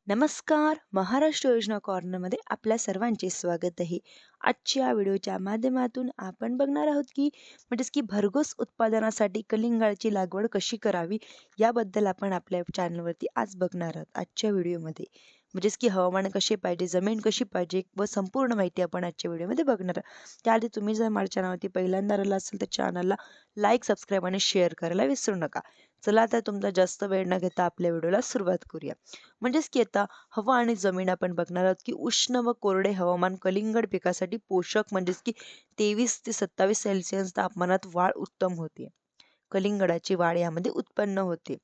नमस्कार. महाराष्ट्र योजना कॉर्नरमध्ये आपल्या सर्वांचे स्वागत आहे. आजच्या व्हिडिओच्या माध्यमातून आपण बघणार आहोत की भरघोस उत्पादनासाठी कलिंगडाची लागवड कशी करावी याबद्दल आपण आपल्या चॅनलवरती आज बघणार आहोत. आजच्या व्हिडिओमध्ये हवामान कसे पाहिजे, जमीन कशी पाहिजे व संपूर्ण माहिती आपण आजच्या व्हिडिओमध्ये बघणार आहोत. त्याआधी तुम्ही जर माझ्या चॅनलवरती पहिल्यांदा आला असेल तर चॅनलला लाईक, सबस्क्राईब आणि शेअर करायला विसरू नका. चला आता तुमचा जास्त वेळ न घेता आपल्या व्हिडिओला सुरुवात करूया. आता हवा आणि जमीन आपण बघणार आहोत की उष्ण व कोरडे हवामान कलिंगड पिकासाठी पोषक 23 ते 27 सेल्सिअस तापमानात वाढ उत्तम होते. कलिंगडाची वाढ यामध्ये उत्पन्न होते.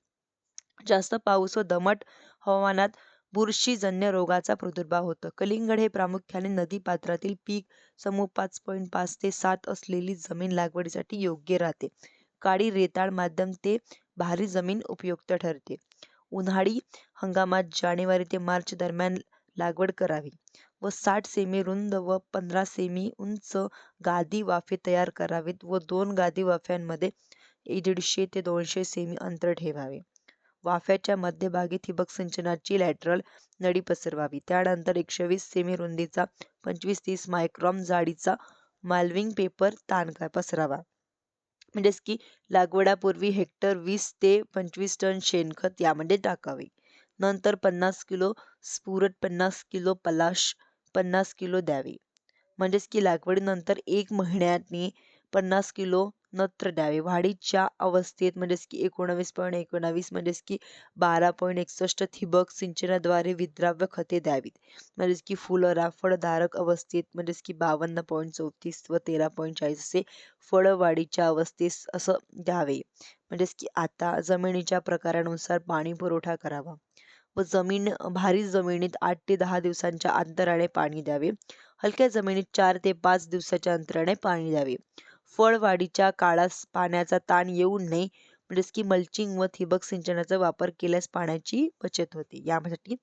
जास्त पाऊस व दमट हवामानात बुरशीजन्य रोगाचा प्रादुर्भाव होतो. कलिंगड हे प्रामुख्याने नदी पात्रातील पीक समूह 5.5 ते 7 असलेली जमीन लागवडीसाठी योग्य राहते. काळी रेताळ माध्यम ते भारी जमीन उपयुक्त ठरते. उन्हाळी हंगामात जानेवारी ते मार्च दरम्यान लागवड करावी व 60 सेमी रुंद व 15 सेमी उंच गादी वाफे तयार करावेत व 2 गादी वाफ्यांमध्ये 150 ते 200 सेमी अंतर ठेवावे. वाफ्याच्या मध्यभागी ठिबक सिंचनाची लॅटरल नळी पसरवावी. त्यानंतर 120 सेमी रुंदीचा 25-30 मायक्रॉन जाडीचा माल्विंग पेपर ताण पसरावा. लागवडापूर्वी हेक्टर 20 ते 25 टन शेणखत यामध्ये टाकावे. नंतर 50 किलो स्फुरद, 50 किलो पलाश, 50 किलो द्यावे. लागवडीनंतर 1 महिन्याने 50 किलो नत्र द्यावे. वाढीच्या अवस्थेत 19.19 12.61 ठिबक सिंचनाद्वारे विद्राव्य खते द्यावीत. फुलोरा फळधारक अवस्थेत 52.34 व 13.40 असे फळवाढीच्या अवस्थेस असं द्यावे. आता जमिनीच्या प्रकारानुसार पाणी पुरवठा करावा व भारी जमिनीत 8 ते 10 दिवसांच्या अंतराने पाणी द्यावे. हलक्या जमिनीत 4 ते 5 दिवसाच्या अंतराने पाणी द्यावे. फळवाढीच्या काळास पाण्याचा ताण येऊ नये मल्चिंग व ठिबक सिंचनाचा वापर केल्यास पाण्याची बचत होते. यासाठी